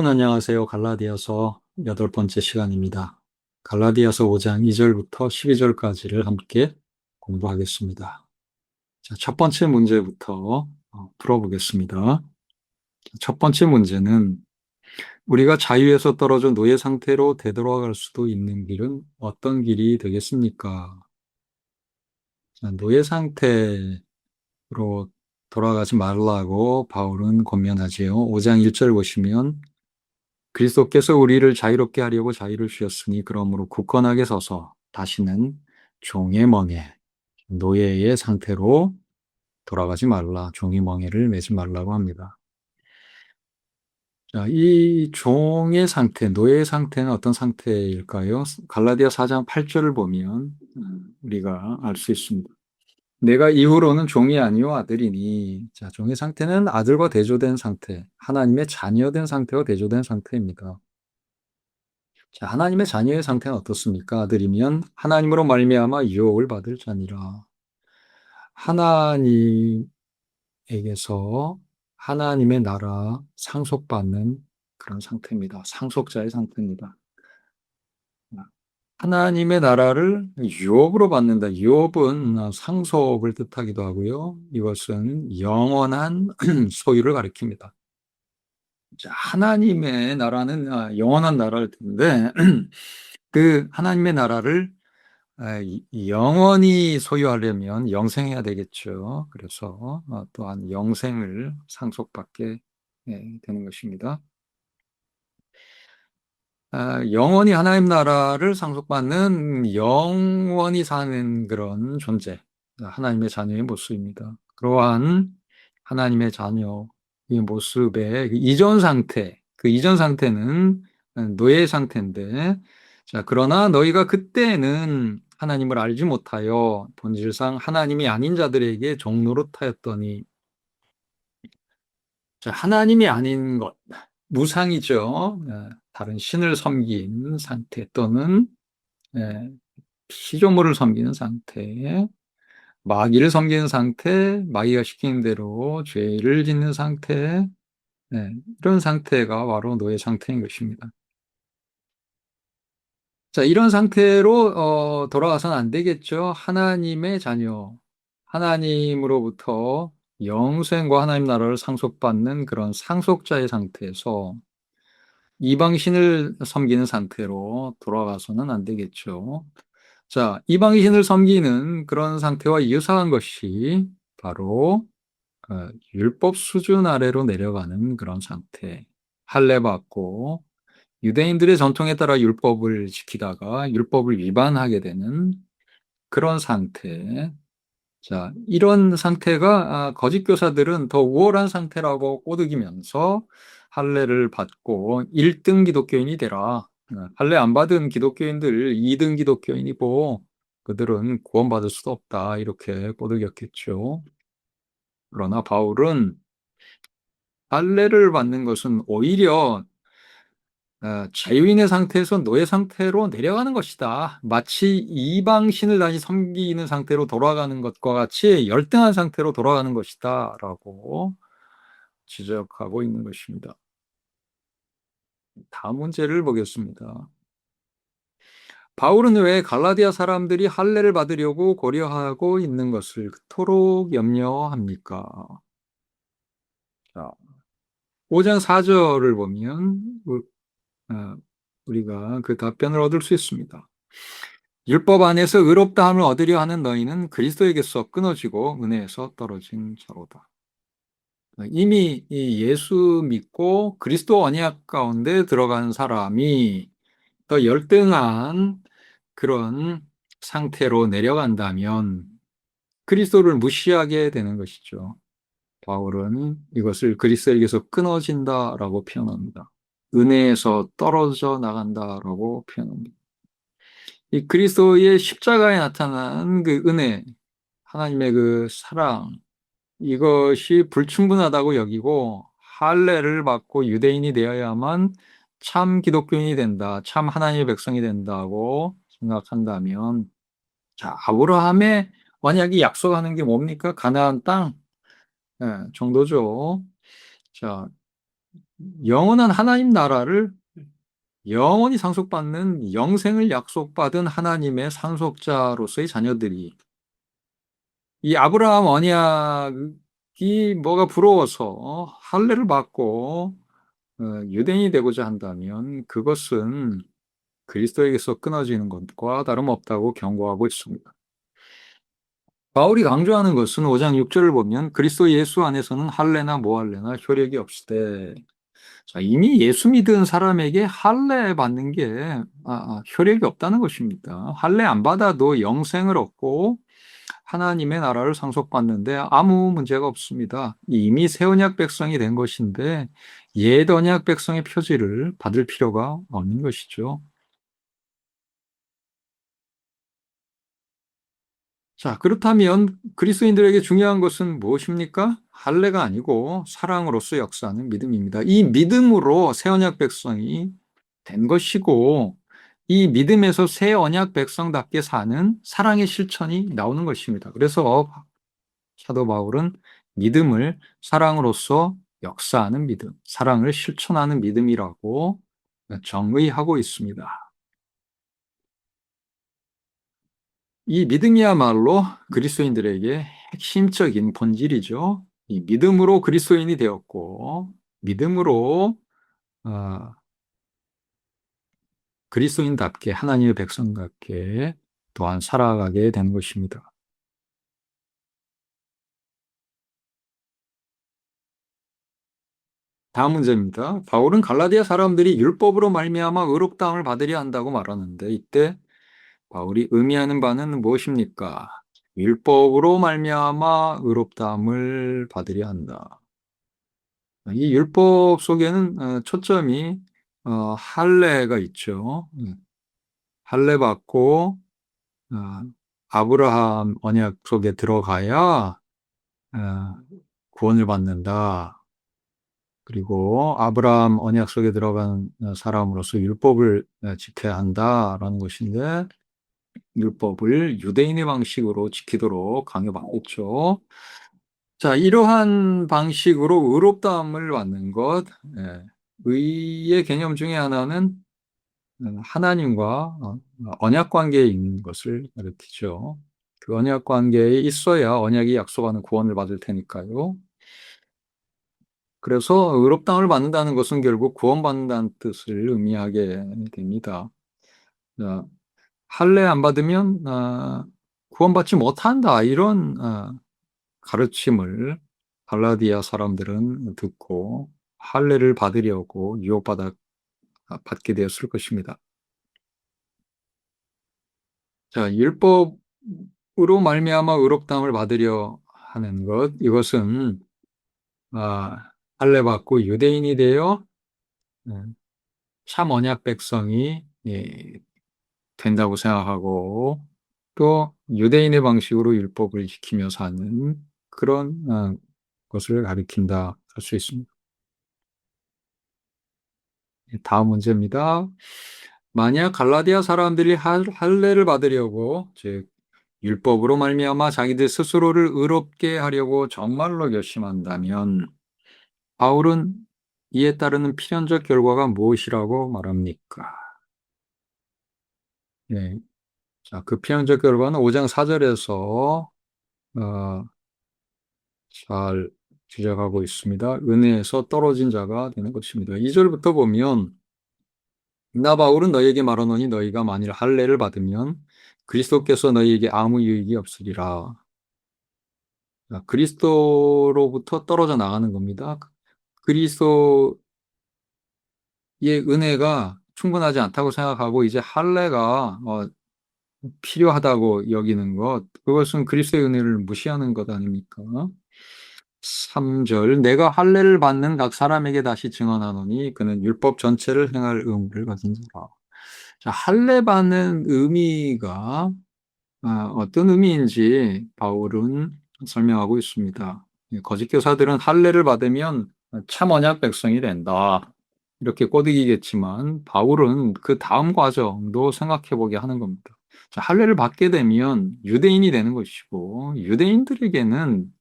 안녕하세요. 갈라디아서 8번째 시간입니다. 갈라디아서 5장 2절부터 12절까지를 함께 공부하겠습니다. 자, 첫 번째 문제부터 풀어보겠습니다. 첫 번째 문제는 우리가 자유에서 떨어져 노예 상태로 되돌아갈 수도 있는 길은 어떤 길이 되겠습니까? 자, 노예 상태로 돌아가지 말라고 바울은 권면하지요. 5장 1절 보시면 그리스도께서 우리를 자유롭게 하려고 자유를 주셨으니 그러므로 굳건하게 서서 다시는 종의 멍에 노예의 상태로 돌아가지 말라. 종의 멍에를 매지 말라고 합니다. 자, 이 종의 상태, 노예의 상태는 어떤 상태일까요? 갈라디아 4장 8절을 보면 우리가 알 수 있습니다. 내가 이후로는 종이 아니요 아들이니. 자, 종의 상태는 아들과 대조된 상태, 하나님의 자녀된 상태와 대조된 상태입니다. 자, 하나님의 자녀의 상태는 어떻습니까? 아들이면 하나님으로 말미암아 유업을 받을 자니라. 하나님에게서 하나님의 나라 상속받는 그런 상태입니다. 상속자의 상태입니다. 하나님의 나라를 유업으로 받는다. 유업은 상속을 뜻하기도 하고요. 이것은 영원한 소유를 가리킵니다. 자, 하나님의 나라는 영원한 나라일 텐데 그 하나님의 나라를 영원히 소유하려면 영생해야 되겠죠. 그래서 또한 영생을 상속받게 되는 것입니다. 영원히 하나님 나라를 상속받는 영원히 사는 그런 존재, 하나님의 자녀의 모습입니다. 그러한 하나님의 자녀의 모습의 그 이전 상태, 그 이전 상태는 노예 상태인데, 자, 그러나 너희가 그때는 하나님을 알지 못하여 본질상 하나님이 아닌 자들에게 종노릇하였더니, 자, 하나님이 아닌 것, 무상이죠. 다른 신을 섬긴 상태 또는 피조물을 섬기는 상태, 마귀를 섬기는 상태, 마귀가 시키는 대로 죄를 짓는 상태, 이런 상태가 바로 노예 상태인 것입니다. 자, 이런 상태로 돌아가서는 안 되겠죠. 하나님의 자녀, 하나님으로부터 영생과 하나님 나라를 상속받는 그런 상속자의 상태에서 이방신을 섬기는 상태로 돌아가서는 안 되겠죠. 자, 이방신을 섬기는 그런 상태와 유사한 것이 바로 율법 수준 아래로 내려가는 그런 상태. 할례 받고 유대인들의 전통에 따라 율법을 지키다가 율법을 위반하게 되는 그런 상태. 자, 이런 상태가 거짓 교사들은 더 우월한 상태라고 꼬드기면서 할례를 받고 1등 기독교인이 되라. 할례 안 받은 기독교인들 2등 기독교인이고 그들은 구원받을 수도 없다. 이렇게 꼬드겼겠죠. 그러나 바울은 할례를 받는 것은 오히려 자유인의 상태에서 노예 상태로 내려가는 것이다. 마치 이방신을 다시 섬기는 상태로 돌아가는 것과 같이 열등한 상태로 돌아가는 것이다. 라고 지적하고 있는 것입니다. 다음 문제를 보겠습니다. 바울은 왜 갈라디아 사람들이 할례를 받으려고 고려하고 있는 것을 그토록 염려합니까? 자, 5장 4절을 보면 우리가 그 답변을 얻을 수 있습니다. 율법 안에서 의롭다함을 얻으려 하는 너희는 그리스도에게서 끊어지고 은혜에서 떨어진 자로다. 이미 이 예수 믿고 그리스도 언약 가운데 들어간 사람이 더 열등한 그런 상태로 내려간다면 그리스도를 무시하게 되는 것이죠. 바울은 이것을 그리스도에게서 끊어진다라고 표현합니다. 은혜에서 떨어져 나간다라고 표현합니다. 이 그리스도의 십자가에 나타난 그 은혜, 하나님의 그 사랑, 이것이 불충분하다고 여기고 할례를 받고 유대인이 되어야만 참 기독교인이 된다, 참 하나님의 백성이 된다고 생각한다면, 자, 아브라함의 언약이 약속하는 게 뭡니까? 가나안 땅 정도죠. 자, 영원한 하나님 나라를 영원히 상속받는 영생을 약속받은 하나님의 상속자로서의 자녀들이 이 아브라함 언약이 뭐가 부러워서 할례를 받고 유대인이 되고자 한다면 그것은 그리스도에게서 끊어지는 것과 다름없다고 경고하고 있습니다. 바울이 강조하는 것은 5장 6절을 보면 그리스도 예수 안에서는 할례나 모할례나 효력이 없으되, 자, 이미 예수 믿은 사람에게 할례 받는 게 효력이 없다는 것입니다. 할례 안 받아도 영생을 얻고 하나님의 나라를 상속받는데 아무 문제가 없습니다. 이미 새 언약 백성이 된 것인데 옛 언약 백성의 표지를 받을 필요가 없는 것이죠. 자, 그렇다면 그리스도인들에게 중요한 것은 무엇입니까? 할례가 아니고 사랑으로서 역사하는 믿음입니다. 이 믿음으로 새 언약 백성이 된 것이고 이 믿음에서 새 언약 백성답게 사는 사랑의 실천이 나오는 것입니다. 그래서 사도 바울은 믿음을 사랑으로서 역사하는 믿음, 사랑을 실천하는 믿음이라고 정의하고 있습니다. 이 믿음이야말로 그리스도인들에게 핵심적인 본질이죠. 이 믿음으로 그리스도인이 되었고, 믿음으로 어, 그리스도인답게 하나님의 백성답게 또한 살아가게 된 것입니다. 다음 문제입니다. 바울은 갈라디아 사람들이 율법으로 말미암아 의롭다함을 받으려 한다고 말하는데 이때 바울이 의미하는 바는 무엇입니까? 율법으로 말미암아 의롭다함을 받으려 한다. 이 율법 속에는 초점이 할례가 있죠. 할례 받고 어, 아브라함 언약 속에 들어가야 어, 구원을 받는다. 그리고 아브라함 언약 속에 들어간 사람으로서 율법을 지켜야 한다라는 것인데 율법을 유대인의 방식으로 지키도록 강요받겠죠. 자, 이러한 방식으로 의롭다함을 받는 것, 의의 개념 중에 하나는 하나님과 언약 관계에 있는 것을 가리키죠. 그 언약 관계에 있어야 언약이 약속하는 구원을 받을 테니까요. 그래서 의롭다함을 받는다는 것은 결국 구원받는다는 뜻을 의미하게 됩니다. 자, 할례 안 받으면 구원받지 못한다 이런 가르침을 갈라디아 사람들은 듣고 할례를 받으려고 받게 되었을 것입니다. 자, 율법으로 말미암아 의롭다함을 받으려 하는 것, 이것은 할례 받고 유대인이 되어 참 언약 백성이 된다고 생각하고 또 유대인의 방식으로 율법을 지키며 사는 그런 것을 가리킨다 할 수 있습니다. 다음 문제입니다. 만약 갈라디아 사람들이 할례를 받으려고 즉 율법으로 말미암아 자기들 스스로를 의롭게 하려고 정말로 결심한다면 바울은 이에 따르는 필연적 결과가 무엇이라고 말합니까? 네. 자, 그 필연적 결과는 5장 4절에서 잘 지적하고 있습니다. 은혜에서 떨어진 자가 되는 것입니다. 2절부터 보면 나 바울은 너희에게 말하노니 너희가 만일 할례를 받으면 그리스도께서 너희에게 아무 유익이 없으리라. 그리스도로부터 떨어져 나가는 겁니다. 그리스도의 은혜가 충분하지 않다고 생각하고 이제 할례가 필요하다고 여기는 것, 그것은 그리스도의 은혜를 무시하는 것 아닙니까? 3절 내가 할례를 받는 각 사람에게 다시 증언하노니 그는 율법 전체를 행할 의무를 가진 자라. 자, 할례 받는 의미가 어떤 의미인지 바울은 설명하고 있습니다. 거짓 교사들은 할례를 받으면 참 언약 백성이 된다. 이렇게 꼬드기겠지만 바울은 그 다음 과정도 생각해 보게 하는 겁니다. 자, 할례를 받게 되면 유대인이 되는 것이고 유대인들에게는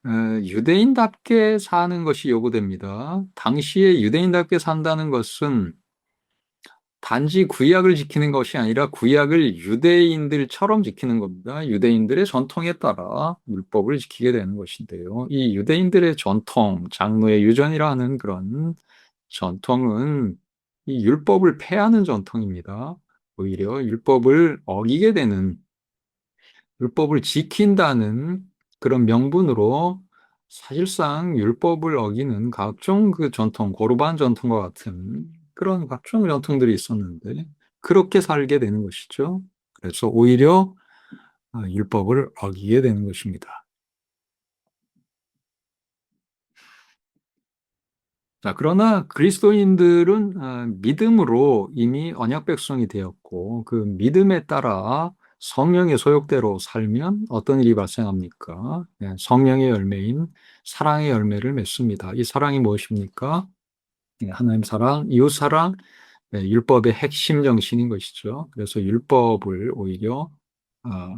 유대인답게 사는 것이 요구됩니다. 당시에 유대인답게 산다는 것은 단지 구약을 지키는 것이 아니라 구약을 유대인들처럼 지키는 겁니다. 유대인들의 전통에 따라 율법을 지키게 되는 것인데요. 이 유대인들의 전통, 장로의 유전이라 하는 그런 전통은 이 율법을 폐하는 전통입니다. 오히려 율법을 어기게 되는, 율법을 지킨다는 그런 명분으로 사실상 율법을 어기는 각종 그 전통, 고르반 전통과 같은 그런 각종 전통들이 있었는데 그렇게 살게 되는 것이죠. 그래서 오히려 율법을 어기게 되는 것입니다. 자, 그러나 그리스도인들은 믿음으로 이미 언약 백성이 되었고 그 믿음에 따라 성령의 소욕대로 살면 어떤 일이 발생합니까? 네, 성령의 열매인 사랑의 열매를 맺습니다. 이 사랑이 무엇입니까? 네, 하나님 사랑, 이웃 사랑, 네, 율법의 핵심 정신인 것이죠. 그래서 율법을 오히려 아,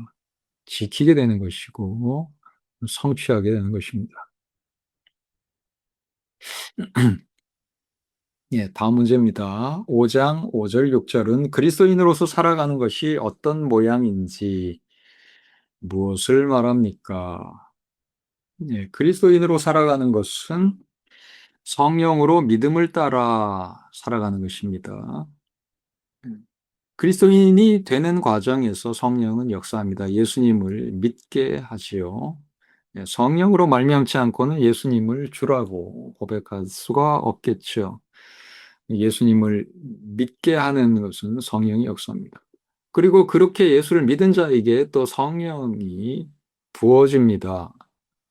지키게 되는 것이고 성취하게 되는 것입니다. 예, 다음 문제입니다. 5장 5절 6절은 그리스도인으로서 살아가는 것이 어떤 모양인지 무엇을 말합니까? 예, 그리스도인으로 살아가는 것은 성령으로 믿음을 따라 살아가는 것입니다. 그리스도인이 되는 과정에서 성령은 역사합니다. 예수님을 믿게 하지요. 예, 성령으로 말미암지 않고는 예수님을 주라고 고백할 수가 없겠죠. 예수님을 믿게 하는 것은 성령이 역사입니다. 그리고 그렇게 예수를 믿은 자에게 또 성령이 부어집니다.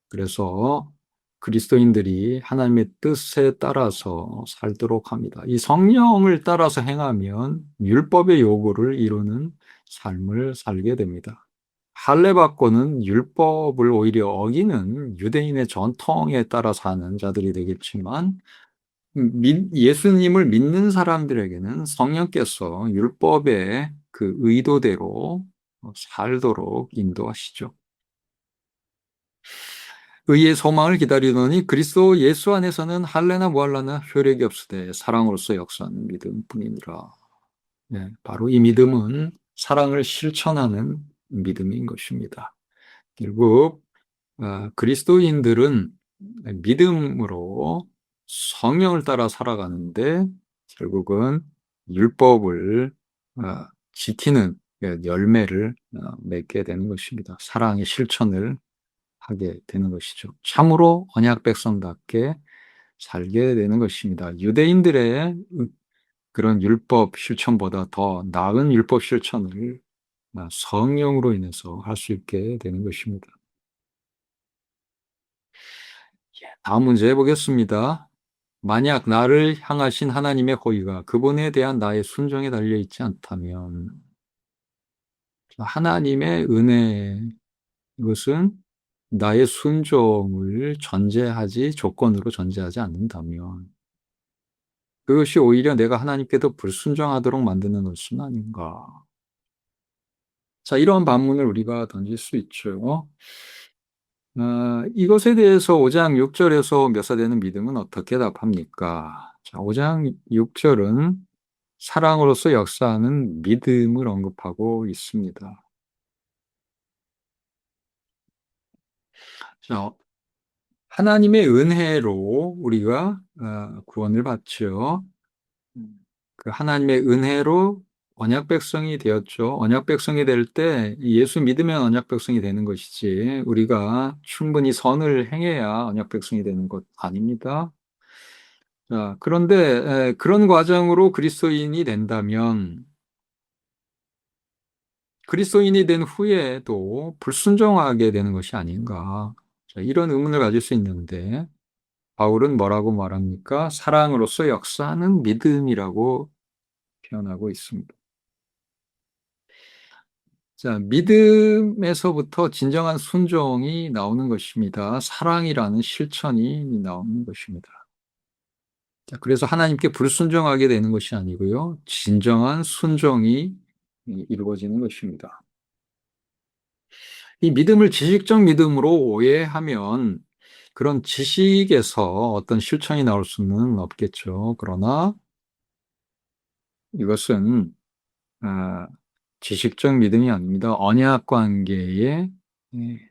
그래서 그리스도인들이 하나님의 뜻에 따라서 살도록 합니다. 이 성령을 따라서 행하면 율법의 요구를 이루는 삶을 살게 됩니다. 할례받고는 율법을 오히려 어기는 유대인의 전통에 따라 사는 자들이 되겠지만 예수님을 믿는 사람들에게는 성령께서 율법의 그 의도대로 살도록 인도하시죠. 의의 소망을 기다리더니 그리스도 예수 안에서는 할례나 무할례나 효력이 없으되 사랑으로서 역사하는 믿음뿐이니라. 네, 바로 이 믿음은 사랑을 실천하는 믿음인 것입니다. 결국 그리스도인들은 믿음으로 성령을 따라 살아가는데 결국은 율법을 지키는 열매를 맺게 되는 것입니다. 사랑의 실천을 하게 되는 것이죠. 참으로 언약 백성답게 살게 되는 것입니다. 유대인들의 그런 율법 실천보다 더 나은 율법 실천을 성령으로 인해서 할 수 있게 되는 것입니다. 다음 문제 해보겠습니다. 만약 나를 향하신 하나님의 호의가 그분에 대한 나의 순종에 달려 있지 않다면, 하나님의 은혜, 이것은 나의 순종을 전제하지, 조건으로 전제하지 않는다면, 그것이 오히려 내가 하나님께도 불순종하도록 만드는 것은 아닌가. 자, 이런 반문을 우리가 던질 수 있죠. 이것에 대해서 5장 6절에서 묘사되는 믿음은 어떻게 답합니까? 자, 5장 6절은 사랑으로서 역사하는 믿음을 언급하고 있습니다. 자, 하나님의 은혜로 우리가 구원을 받죠. 그 하나님의 은혜로 언약 백성이 되었죠. 언약 백성이 될 때 예수 믿으면 언약 백성이 되는 것이지 우리가 충분히 선을 행해야 언약 백성이 되는 것 아닙니다. 자, 그런데 그런 과정으로 그리스도인이 된다면 그리스도인이 된 후에도 불순종하게 되는 것이 아닌가. 자, 이런 의문을 가질 수 있는데 바울은 뭐라고 말합니까? 사랑으로서 역사하는 믿음이라고 표현하고 있습니다. 자, 믿음에서부터 진정한 순종이 나오는 것입니다. 사랑이라는 실천이 나오는 것입니다. 자, 그래서 하나님께 불순종하게 되는 것이 아니고요. 진정한 순종이 이루어지는 것입니다. 이 믿음을 지식적 믿음으로 오해하면 그런 지식에서 어떤 실천이 나올 수는 없겠죠. 그러나 이것은 아 지식적 믿음이 아닙니다. 언약 관계의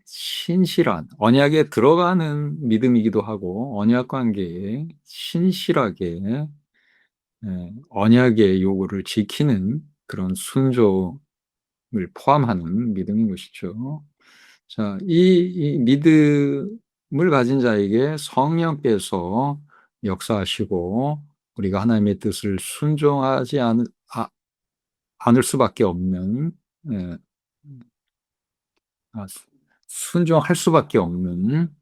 신실한 언약에 들어가는 믿음이기도 하고 언약 관계에 신실하게 언약의 요구를 지키는 그런 순종을 포함하는 믿음인 것이죠. 자, 이 믿음을 가진 자에게 성령께서 역사하시고 우리가 하나님의 뜻을 순종하지 않을 수밖에 없는 예, 순종할 수밖에 없는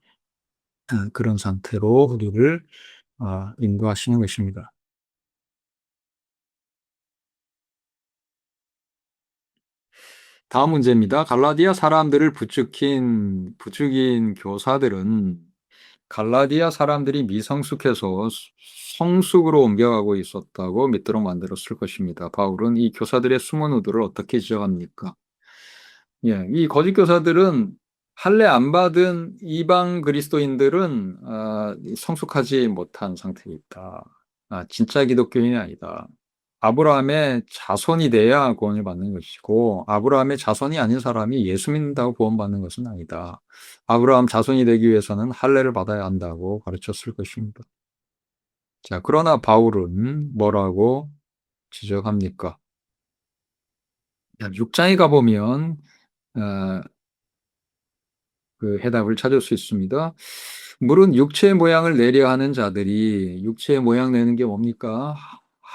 그런 상태로 우리를 인도하시는 것입니다. 다음 문제입니다. 갈라디아 사람들을 부추긴 교사들은 갈라디아 사람들이 미성숙해서 성숙으로 옮겨가고 있었다고 믿도록 만들었을 것입니다. 바울은 이 교사들의 숨은 의도를 어떻게 지적합니까? 예, 이 거짓 교사들은 할례 안 받은 이방 그리스도인들은 성숙하지 못한 상태에 있다. 진짜 기독교인이 아니다. 아브라함의 자손이 돼야 구원을 받는 것이고 아브라함의 자손이 아닌 사람이 예수 믿는다고 구원받는 것은 아니다. 아브라함 자손이 되기 위해서는 할례를 받아야 한다고 가르쳤을 것입니다. 자, 그러나 바울은 뭐라고 지적합니까? 6장에 가보면 어, 그 해답을 찾을 수 있습니다. 물은 육체의 모양을 내려 하는 자들이 육체의 모양 내는 게 뭡니까?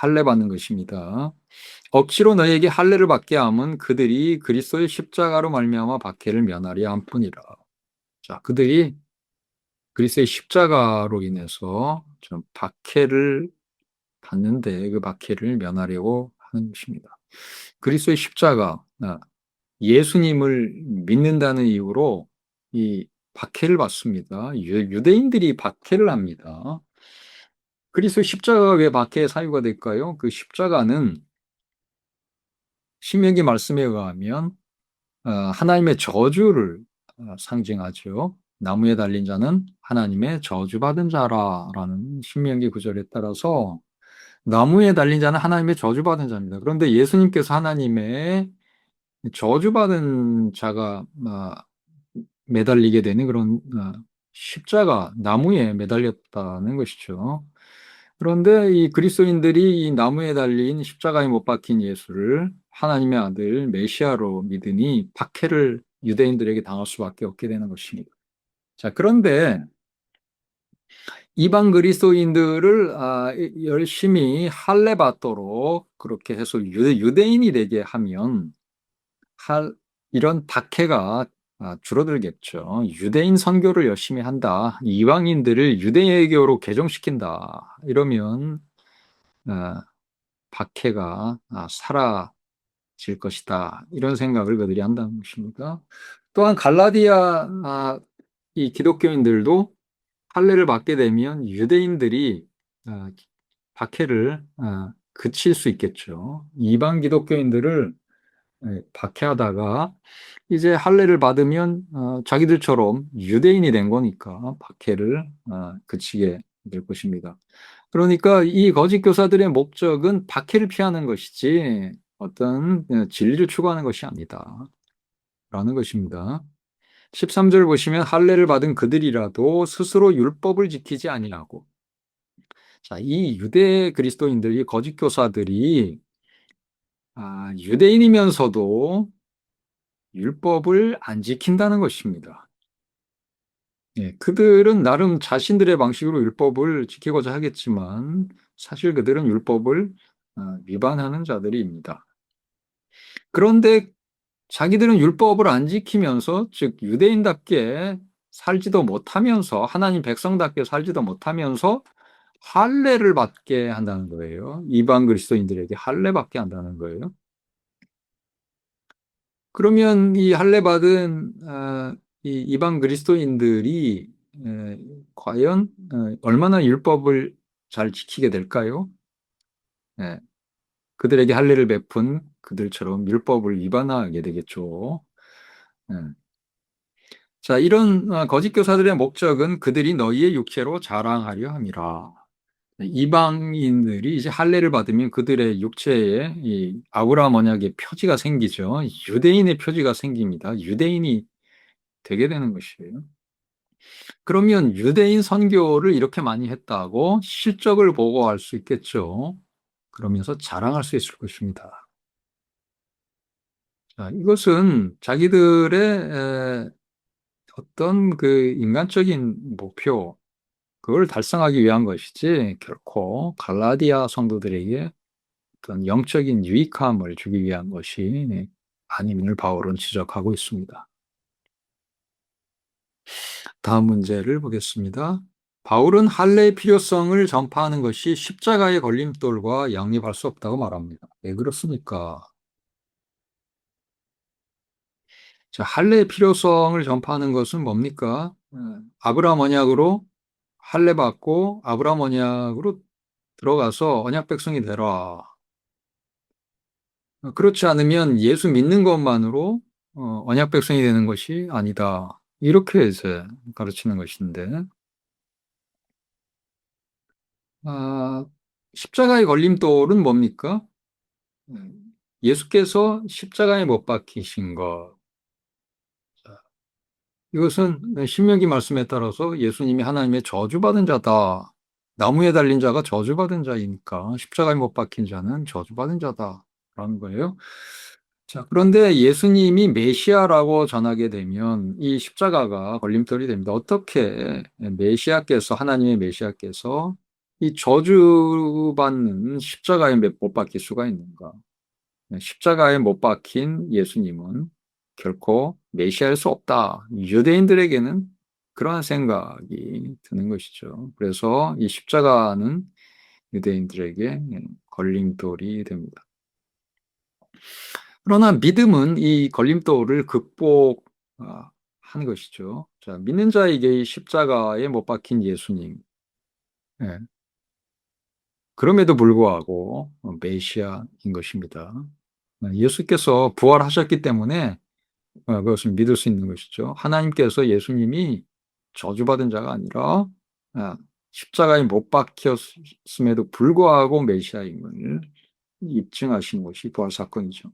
할례 받는 것입니다. 억지로 너에게 할례를 받게 함은 그들이 그리스도의 십자가로 말미암아 박해를 면하려 함뿐이라. 자, 그들이 그리스도의 십자가로 인해서 좀 박해를 받는데 그 박해를 면하려고 하는 것입니다. 그리스도의 십자가, 예수님을 믿는다는 이유로 이 박해를 받습니다. 유대인들이 박해를 합니다. 그리스도의 십자가가 왜 박해의 사유가 될까요? 그 십자가는 신명기 말씀에 의하면 하나님의 저주를 상징하죠. 나무에 달린 자는 하나님의 저주받은 자라라는 신명기 구절에 따라서 나무에 달린 자는 하나님의 저주받은 자입니다. 그런데 예수님께서 하나님의 저주받은 자가 매달리게 되는 그런 십자가, 나무에 매달렸다는 것이죠. 그런데 이 그리스도인들이 이 나무에 달린 십자가에 못 박힌 예수를 하나님의 아들 메시아로 믿으니 박해를 유대인들에게 당할 수밖에 없게 되는 것입니다. 자, 그런데 이방 그리스도인들을 열심히 할례 받도록 그렇게 해서 유대인이 되게 하면 할 이런 박해가 줄어들겠죠. 유대인 선교를 열심히 한다. 이방인들을 유대교로 개종시킨다. 이러면 어, 박해가 사라질 것이다. 이런 생각을 그들이 한다는 것입니다. 또한 갈라디아 이 기독교인들도 할례를 받게 되면 유대인들이 박해를 그칠 수 있겠죠. 이방 기독교인들을 박해하다가 이제 할례를 받으면 자기들처럼 유대인이 된 거니까 박해를 그치게 될 것입니다. 그러니까 이 거짓 교사들의 목적은 박해를 피하는 것이지 어떤 진리를 추구하는 것이 아니다. 라는 것입니다. 13절 보시면 할례를 받은 그들이라도 스스로 율법을 지키지 아니하고 자, 이 유대 그리스도인들, 이 거짓 교사들이 유대인이면서도 율법을 안 지킨다는 것입니다. 예, 그들은 나름 자신들의 방식으로 율법을 지키고자 하겠지만 사실 그들은 율법을 위반하는 자들입니다. 그런데 자기들은 율법을 안 지키면서 즉 유대인답게 살지도 못하면서 하나님 백성답게 살지도 못하면서 할례를 받게 한다는 거예요. 이방 그리스도인들에게 할례 받게 한다는 거예요. 그러면 이 할례 받은 이 이방 그리스도인들이 과연 얼마나 율법을 잘 지키게 될까요? 예, 그들에게 할례를 베푼 그들처럼 율법을 위반하게 되겠죠. 예. 자, 이런 거짓 교사들의 목적은 그들이 너희의 육체로 자랑하려 함이라. 이방인들이 이제 할례를 받으면 그들의 육체에 이 아브라함 언약의 표지가 생기죠. 유대인의 표지가 생깁니다. 유대인이 되게 되는 것이에요. 그러면 유대인 선교를 이렇게 많이 했다고 실적을 보고할 수 있겠죠. 그러면서 자랑할 수 있을 것입니다. 자, 이것은 자기들의 어떤 그 인간적인 목표, 그걸 달성하기 위한 것이지 결코 갈라디아 성도들에게 어떤 영적인 유익함을 주기 위한 것이 아님을 바울은 지적하고 있습니다. 다음 문제를 보겠습니다. 바울은 할례의 필요성을 전파하는 것이 십자가의 걸림돌과 양립할 수 없다고 말합니다. 왜 그렇습니까? 자, 할례의 필요성을 전파하는 것은 뭡니까? 아브라함 언약으로 할례 받고 아브라함 언약으로 들어가서 언약 백성이 되라. 그렇지 않으면 예수 믿는 것만으로 언약 백성이 되는 것이 아니다. 이렇게 이제 가르치는 것인데, 아, 십자가의 걸림돌은 뭡니까? 예수께서 십자가에 못 박히신 것. 이것은 신명기 말씀에 따라서 예수님이 하나님의 저주받은 자다. 나무에 달린 자가 저주받은 자이니까 십자가에 못 박힌 자는 저주받은 자다라는 거예요. 자, 그런데 예수님이 메시아라고 전하게 되면 이 십자가가 걸림돌이 됩니다. 어떻게 메시아께서, 하나님의 메시아께서 이 저주받는 십자가에 못 박힐 수가 있는가? 십자가에 못 박힌 예수님은 결코 메시아일 수 없다. 유대인들에게는 그러한 생각이 드는 것이죠. 그래서 이 십자가는 유대인들에게 걸림돌이 됩니다. 그러나 믿음은 이 걸림돌을 극복하는 것이죠. 자, 믿는 자에게 이 십자가에 못 박힌 예수님, 예, 그럼에도 불구하고 메시아인 것입니다. 예수께서 부활하셨기 때문에 그것을 믿을 수 있는 것이죠. 하나님께서 예수님이 저주받은 자가 아니라 십자가에 못 박혔음에도 불구하고 메시아임을 입증하신 것이 부활 사건이죠.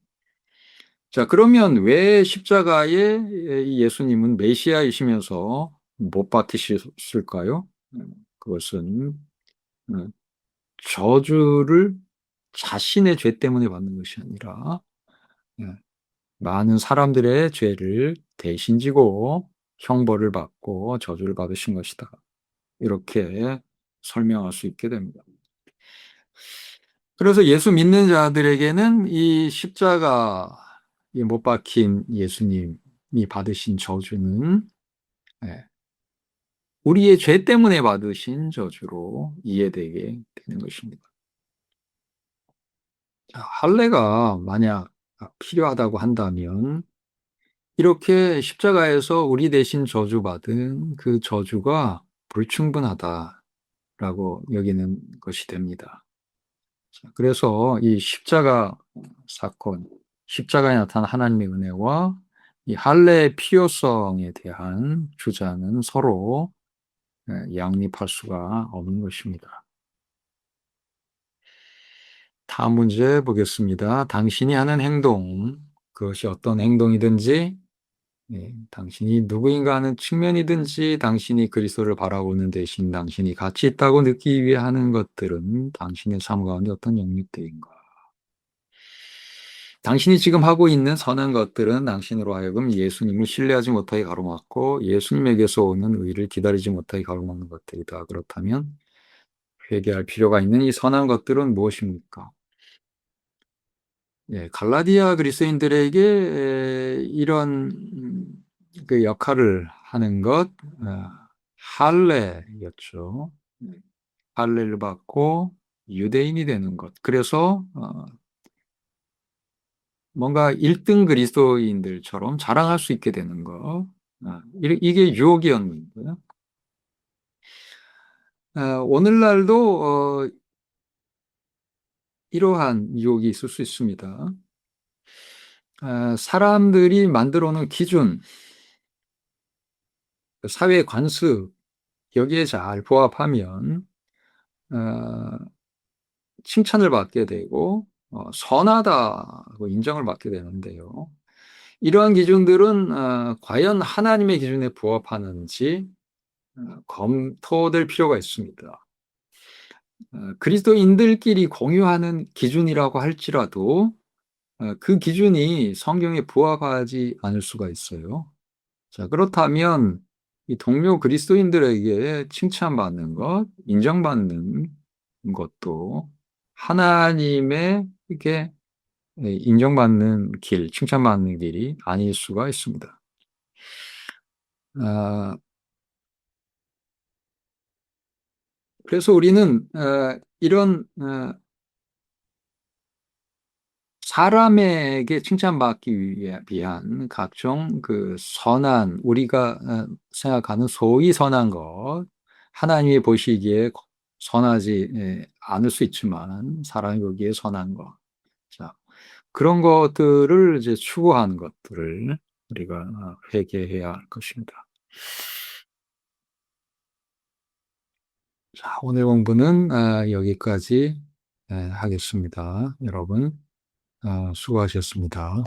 자, 그러면 왜 십자가에 이 예수님은 메시아이시면서 못 박히셨을까요? 그것은 저주를 자신의 죄 때문에 받는 것이 아니라 예, 많은 사람들의 죄를 대신 지고 형벌을 받고 저주를 받으신 것이다. 이렇게 설명할 수 있게 됩니다. 그래서 예수 믿는 자들에게는 이 십자가 못 박힌 예수님이 받으신 저주는 예, 우리의 죄 때문에 받으신 저주로 이해되게 되는 것입니다. 자, 할례가 만약 필요하다고 한다면 이렇게 십자가에서 우리 대신 저주받은 그 저주가 불충분하다라고 여기는 것이 됩니다. 그래서 이 십자가 사건, 십자가에 나타난 하나님의 은혜와 이 할례의 필요성에 대한 주장은 서로 양립할 수가 없는 것입니다. 다음 문제 보겠습니다. 당신이 하는 행동, 그것이 어떤 행동이든지 당신이 누구인가 하는 측면이든지 당신이 그리스도를 바라보는 대신 당신이 가치 있다고 느끼기 위해 하는 것들은 당신의 삶 가운데 어떤 영역들인가? 당신이 지금 하고 있는 선한 것들은 당신으로 하여금 예수님을 신뢰하지 못하게 가로막고 예수님에게서 오는 의를 기다리지 못하게 가로막는 것들이다. 그렇다면 회개할 필요가 있는 이 선한 것들은 무엇입니까? 갈라디아 그리스도인들에게 이런 그 역할을 하는 것, 할례였죠. 할례를 받고 유대인이 되는 것. 그래서 뭔가 1등 그리스도인들처럼 자랑할 수 있게 되는 것. 이게 유혹이었는데 오늘날도 이러한 유혹이 있을 수 있습니다. 사람들이 만들어 놓은 기준, 사회 관습 여기에 잘 부합하면 칭찬을 받게 되고 선하다고 인정을 받게 되는데요. 이러한 기준들은 과연 하나님의 기준에 부합하는지 검토될 필요가 있습니다. 그리스도인들끼리 공유하는 기준이라고 할지라도 그 기준이 성경에 부합하지 않을 수가 있어요. 자, 그렇다면 이 동료 그리스도인들에게 칭찬받는 것, 인정받는 것도 하나님의 이렇게 인정받는 길, 칭찬받는 길이 아닐 수가 있습니다. 아, 그래서 우리는 이런 사람에게 칭찬받기 위한 각종 그 선한, 우리가 생각하는 소위 선한 것, 하나님이 보시기에 선하지 않을 수 있지만 사람이 보기에 선한 것. 자, 그런 것들을 이제 추구하는 것들을 우리가 회개해야 할 것입니다. 자, 오늘 공부는 여기까지 하겠습니다. 여러분, 수고하셨습니다.